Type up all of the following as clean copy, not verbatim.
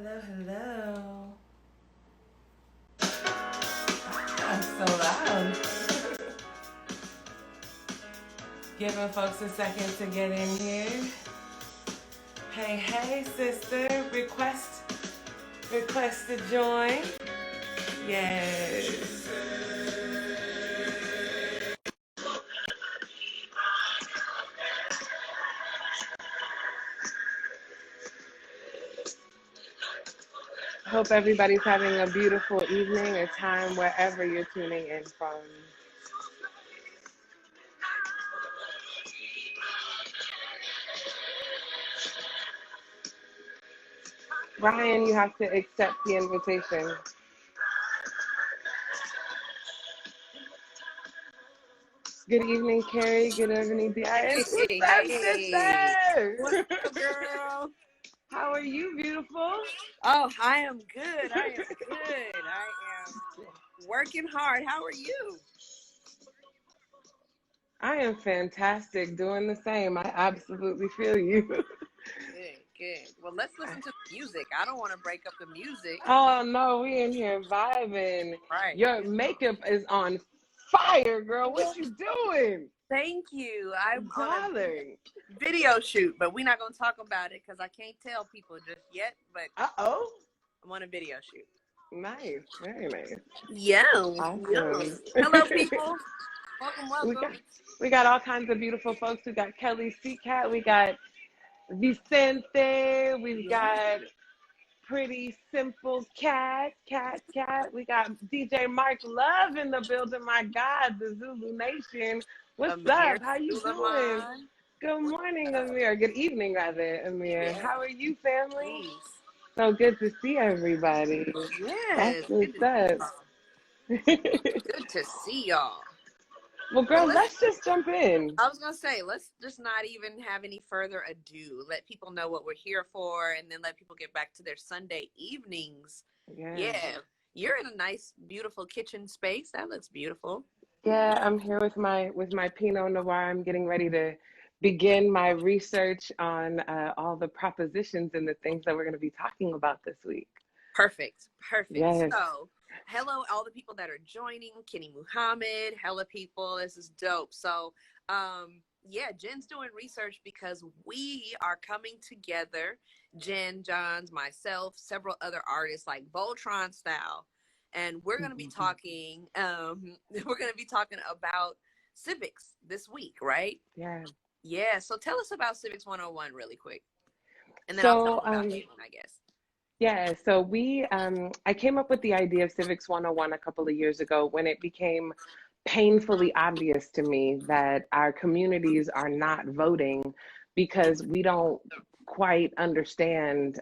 Hello, hello. That's so loud. Giving folks a second to get in here. Hey, hey, sister. Request to join. Yes. Hope everybody's having a beautiful evening or time wherever you're tuning in from. Ryan, you have to accept the invitation. Good evening, Carrie. Good evening, DIS. What's up, Hey, what's sister? up, girl? How are you, beautiful? Oh, I am good. I am good. I am working hard. How are you? I am fantastic, doing the same. I absolutely feel you. Good, good. Well, let's listen to the music. I don't want to break up the music. Oh no, we in here vibing. Right. Your makeup is on fire, girl. What you doing? Thank you. I'm on a Darling. video shoot, but we're not going to talk about it because I can't tell people just yet, but Uh-oh. I'm on a video shoot. Nice. Very nice. Yeah. Awesome. Hello, people. Welcome, we welcome. got we got all kinds of beautiful folks. We got Kelly Seacat, we got Vicente, we've got Pretty Simple Cat. We got DJ Mark Love in the building. My God, the Zulu Nation. What's Amir up? How you doing? Suleiman. Good morning, Amir. Good evening, rather, Amir. Yeah. How are you, family? Peace. So good to see everybody. That's Yes. Good what's to see up. y'all. Good to see y'all. Well, Well, girl, let's just jump in. I was going to say, let's just not even have any further ado. Let people know what we're here for and then let people get back to their Sunday evenings. Yeah. Yeah. You're in a nice, beautiful kitchen space. That looks beautiful. Yeah, I'm here with my Pinot Noir. I'm getting ready to begin my research on all the propositions and the things that we're going to be talking about this week. Perfect. Perfect. Yes. So, hello, all the people that are joining. Kenny Muhammad. Hello, people. This is dope. So, yeah, Jen's doing research because we are coming together. Jenn, Johns, myself, several other artists like Voltron style. And we're going to be talking, we're going to be talking about civics this week, right? Yeah. Yeah. So tell us about Civics 101 really quick. And then I'll tell So, them about you, I guess. yeah, so I came up with the idea of Civics 101 a couple of years ago when it became painfully obvious to me that our communities are not voting because we don't quite understand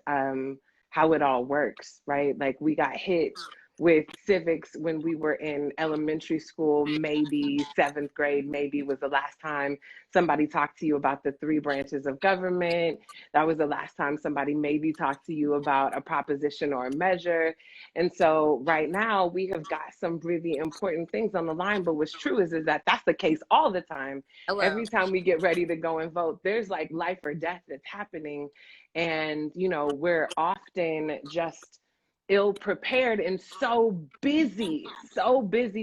how it all works, right? Like we got hit with civics when we were in elementary school, maybe seventh grade, maybe was the last time somebody talked to you about the three branches of government. That was the last time somebody maybe talked to you about a proposition or a measure. And so right now we have got some really important things on the line. But what's true is that that's the case all the time. Hello. Every time we get ready to go and vote, there's like life or death that's happening. And, we're often just ill prepared and so busy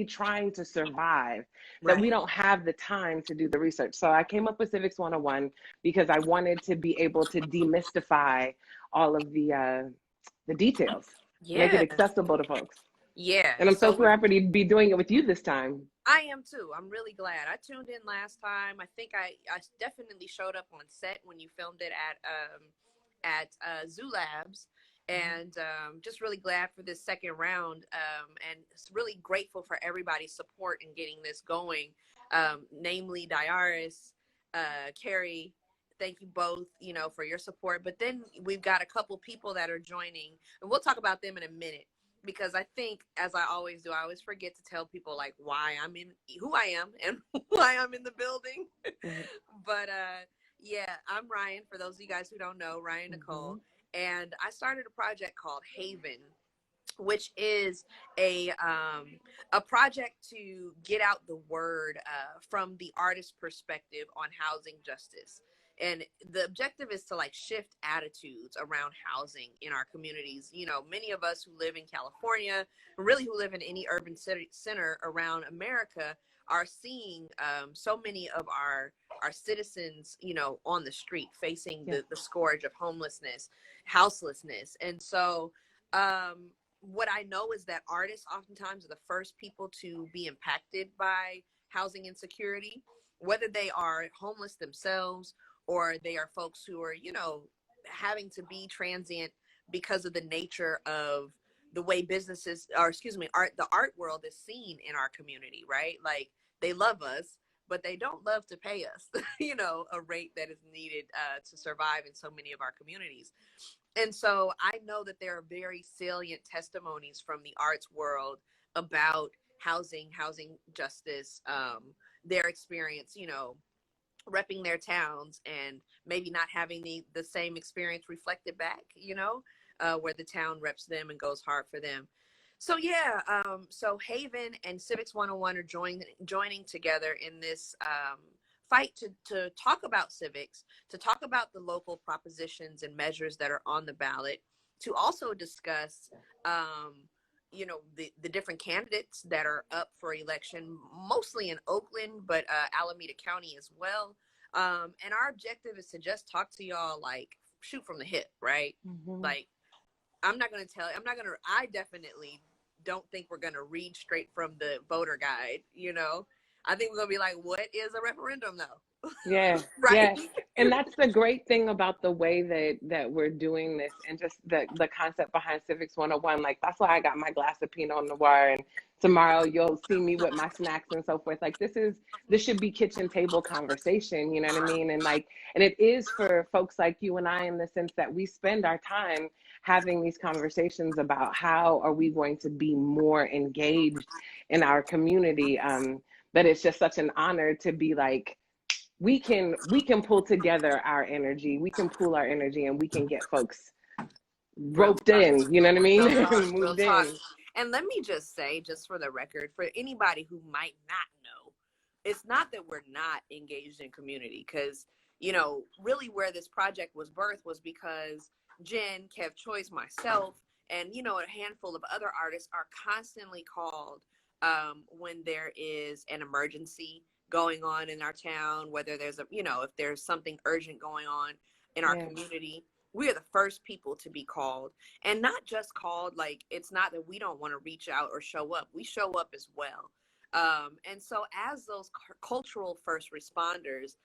trying to survive that we don't have the time to do the research. So I came up with Civics 101 because I wanted to be able to demystify all of the details, make it Yeah. accessible to folks. Yeah. And I'm so So happy to be doing it with you this time. I am too. I'm really glad. I tuned in last time. I think I definitely showed up on set when you filmed it at Zoo Labs, and just really glad for this second round. And it's really grateful for everybody's support in getting this going. Namely, Diaris, Carrie. Thank you both, for your support. But then we've got a couple people that are joining, and we'll talk about them in a minute. Because I think, as I always do, I always forget to tell people like why I'm in, who I am, and why I'm in the building. But yeah, I'm Ryan. For those of you guys who don't know, RyanNicole, and I started a project called Haven, which is a project to get out the word from the artist perspective on housing justice. And the objective is to like shift attitudes around housing in our communities. You know, many of us who live in California, really who live in any urban center around America, are seeing so many of our citizens, you know, on the street facing the scourge of homelessness, houselessness. And so what I know is that artists oftentimes are the first people to be impacted by housing insecurity, whether they are homeless themselves or they are folks who are, you know, having to be transient because of the nature of the way businesses, or excuse me, the art world is seen in our community, right? Like, they love us, but they don't love to pay us, you know, a rate that is needed to survive in so many of our communities. And so I know that there are very salient testimonies from the arts world about housing justice, their experience, you know, repping their towns and maybe not having the same experience reflected back, you know, where the town reps them and goes hard for them. So yeah, so Haven and Civics 101 are joining together in this fight to talk about civics, to talk about the local propositions and measures that are on the ballot, to also discuss you know, the different candidates that are up for election, mostly in Oakland, but Alameda County as well. And our objective is to just talk to y'all, like, shoot from the hip, right? Like, I definitely don't think we're going to read straight from the voter guide, you know? I think we're going to be like, what is a referendum though? Yeah. Right. Yeah. And that's the great thing about the way that we're doing this, and just the concept behind Civics 101. Like, that's why I got my glass of Pinot Noir, and tomorrow you'll see me with my snacks and so forth. Like, this should be kitchen table conversation, you know what I mean? And like, and it is for folks like you and I, in the sense that we spend our time having these conversations about how are we going to be more engaged in our community. But it's just such an honor to be like, we can pull together our energy, we can pool our energy, and we can get folks roped in, you know what I mean? Real Moved talk. in. And let me just say, just for the record, for anybody who might not know, it's not that we're not engaged in community, because, you know, really where this project was birthed was because Jenn, Kev Choice, myself, and, you know, a handful of other artists are constantly called when there is an emergency going on in our town, whether there's you know, if there's something urgent going on in our community. We are the first people to be called, and not just called, like, it's not that we don't want to reach out or show up. We show up as well. And so as those cultural first responders,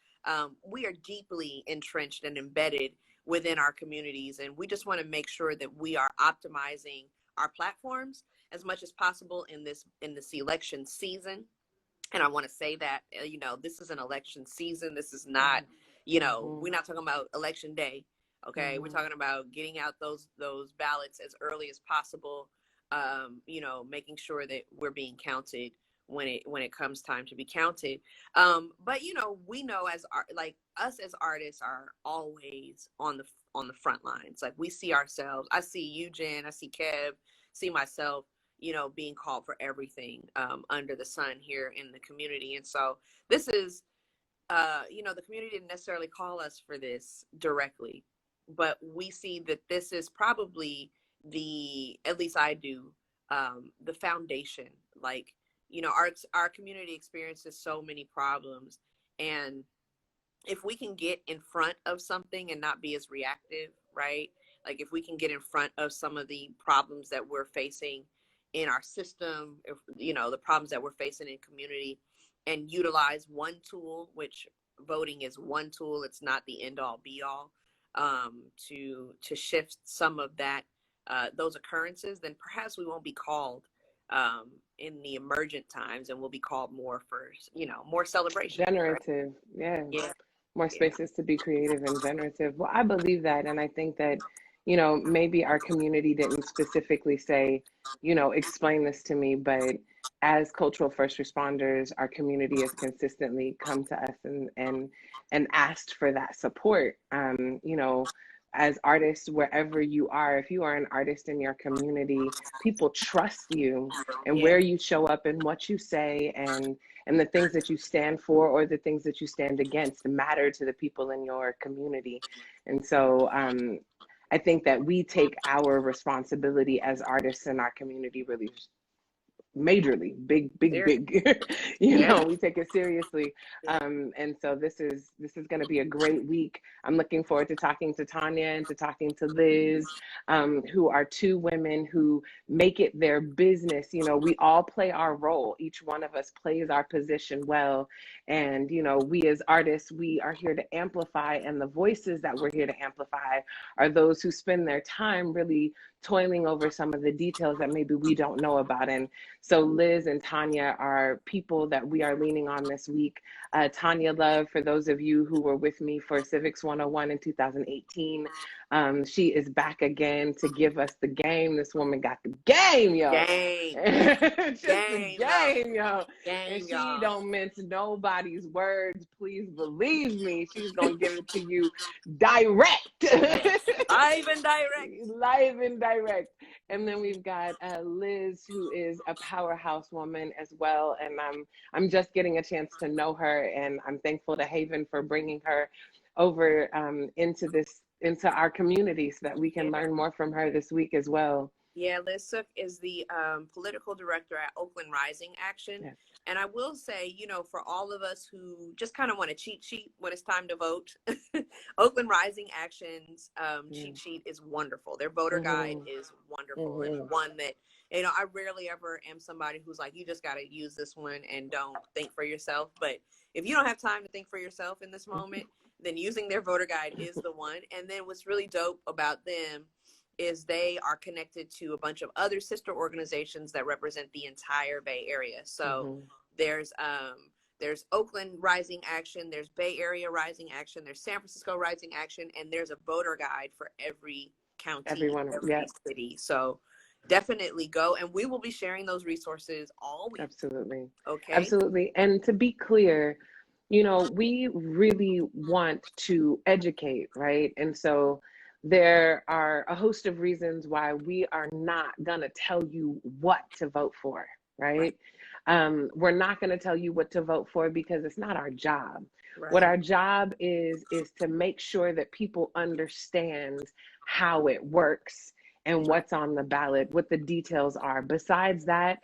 we are deeply entrenched and embedded within our communities. And we just want to make sure that we are optimizing our platforms as much as possible in this election season. And I want to say that, you know, this is an election season. This is not, you know, we're not talking about election day. Okay. We're talking about getting out those ballots as early as possible. You know, making sure that we're being counted when it comes time to be counted. But, you know, we know like us as artists are always on the front lines. Like, we see ourselves. I see you, Jenn. I see Kev. See myself, you know, being called for everything under the sun here in the community. And so this is, you know, the community didn't necessarily call us for this directly, but we see that this is probably at least I do, the foundation. Like, you know, our community experiences so many problems, and if we can get in front of something and not be as reactive, right? Like, if we can get in front of some of the problems that we're facing in our system, if, you know, the problems that we're facing in community, and utilize one tool, which voting is one tool, it's not the end all be all, to shift some of that, those occurrences, then perhaps we won't be called in the emergent times, and we'll be called more for, you know, more celebration. Generative. Right? Yeah. More spaces to be creative and generative. Well, I believe that. And I think that, you know, maybe our community didn't specifically say, you know, explain this to me, but as cultural first responders, our community has consistently come to us and asked for that support. You know, as artists, wherever you are, if you are an artist in your community, people trust you and Yeah. where you show up and what you say, and the things that you stand for or the things that you stand against matter to the people in your community. And so I think that we take our responsibility as artists in our community really majorly, Serious. big. You Yeah. know, we take it seriously. Yeah. And so this is going to be a great week. I'm looking forward to talking to Tanya and to talking to Liz, who are two women who make it their business. You know, we all play our role. Each one of us plays our position well. And, you know, we as artists, we are here to amplify, and the voices that we're here to amplify are those who spend their time really toiling over some of the details that maybe we don't know about. And so Liz and Tanya are people that we are leaning on this week. Tanya Love, for those of you who were with me for Civics 101 in 2018, she is back again to give us the game. This woman got the game, yo. Game. Just Game, the game, yo. And Game, she y'all. don't mince nobody's words. Please believe me. She's going to give it to you direct. Yes. Live and direct. Live and direct. And then we've got Liz, who is a powerhouse woman as well. And I'm just getting a chance to know her, and I'm thankful to Haven for bringing her over into our community so that we can Yeah. learn more from her this week as well. Yeah, Liz Sook is the political director at Oakland Rising Action. Yes. And I will say, you know, for all of us who just kind of want a cheat sheet when it's time to vote, Oakland Rising Action's cheat sheet is wonderful. Their voter guide is wonderful. It's one that, you know, I rarely ever am somebody who's like, you just got to use this one and don't think for yourself. But if you don't have time to think for yourself in this moment, then using their voter guide is the one. And then what's really dope about them is they are connected to a bunch of other sister organizations that represent the entire Bay Area. So there's Oakland Rising Action, there's Bay Area Rising Action, there's San Francisco Rising Action, and there's a voter guide for every county, every city. So definitely go, and we will be sharing those resources all week. Absolutely. Okay. Absolutely. And to be clear, you know, we really want to educate, right? And so there are a host of reasons why we are not going to tell you what to vote for, right? We're not going to tell you what to vote for because it's not our job. Right. What our job is to make sure that people understand how it works and what's on the ballot, what the details are. Besides that,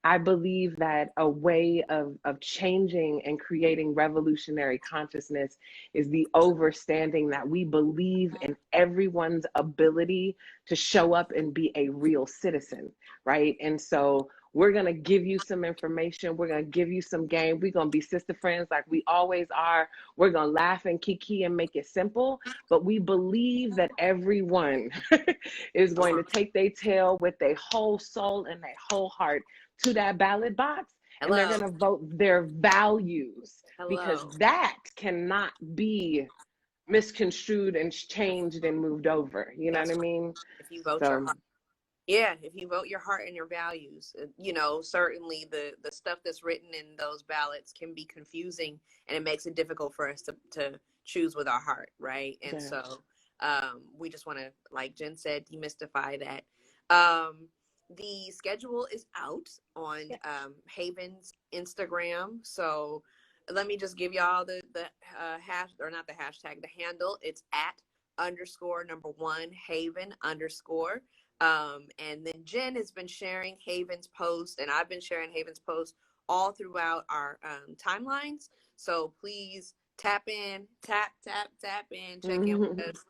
I believe that a way of changing and creating revolutionary consciousness is the overstanding that we believe in everyone's ability to show up and be a real citizen, right? And so we're going to give you some information. We're going to give you some game. We're going to be sister friends like we always are. We're going to laugh and kiki and make it simple. But we believe that everyone is going to take their tail with their whole soul and their whole heart to that ballot box. And they're going to vote their values because that cannot be misconstrued and changed and moved over. You know what I mean? If you vote your heart. Yeah, if you vote your heart and your values, you know, certainly the stuff that's written in those ballots can be confusing, and it makes it difficult for us to choose with our heart, right? And so we just want to, like Jen said, demystify that. The schedule is out on Haven's Instagram. So let me just give y'all the hash, or not the hashtag, the handle. It's @_1 Haven _ and then Jen has been sharing Haven's post, and I've been sharing Haven's post all throughout our timelines. So please tap in, tap in, check in with us.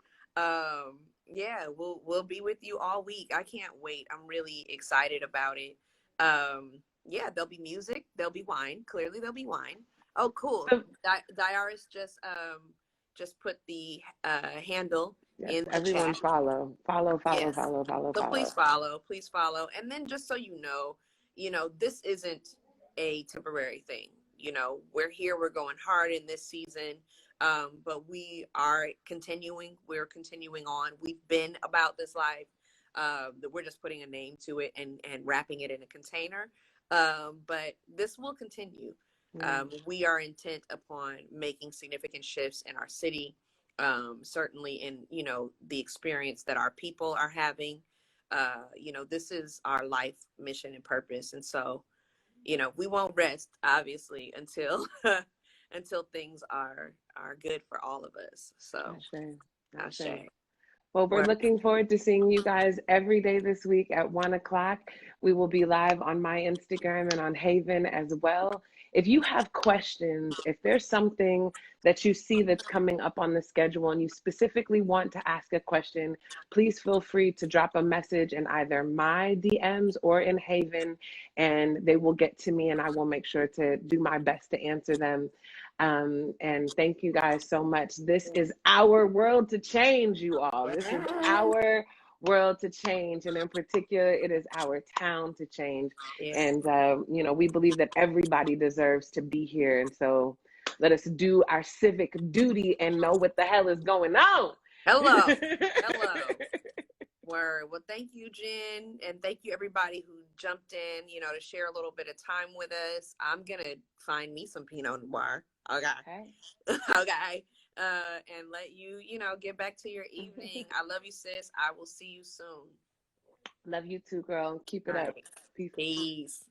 Yeah, we'll be with you all week. I can't wait. I'm really excited about it. Yeah, there'll be music, there'll be wine. Clearly there'll be wine. Oh, cool. Diaris just put the handle. Yes, everyone chat. follow. Yes. Follow. So please follow. And then just so you know, this isn't a temporary thing. You know, we're here, we're going hard in this season. But we are continuing. We're continuing on. We've been about this life. We're just putting a name to it and wrapping it in a container. But this will continue. We are intent upon making significant shifts in our city, certainly in, you know, the experience that our people are having. You know, this is our life mission and purpose. And so, you know, we won't rest obviously until until things are good for all of us. So Ashe. I'll Ashe. share. Well, we're Word. looking forward to seeing you guys every day this week at 1 o'clock. We will be live on my Instagram and on Haven as well. If you have questions, if there's something that you see that's coming up on the schedule and you specifically want to ask a question, please feel free to drop a message in either my DMs or in Haven, and they will get to me and I will make sure to do my best to answer them. And thank you guys so much. This is our world to change, you all. This is our world to change. And in particular, it is our town to change. Yeah. And, you know, we believe that everybody deserves to be here. And so let us do our civic duty and know what the hell is going on. Hello. Hello. Word. Well, thank you, Jen, and thank you everybody who jumped in, you know, to share a little bit of time with us. I'm gonna find me some Pinot Noir. Okay. Okay. And let you, you know, get back to your evening. I love you, sis. I will see you soon. Love you too, girl. Keep All it up. right. Peace. Peace.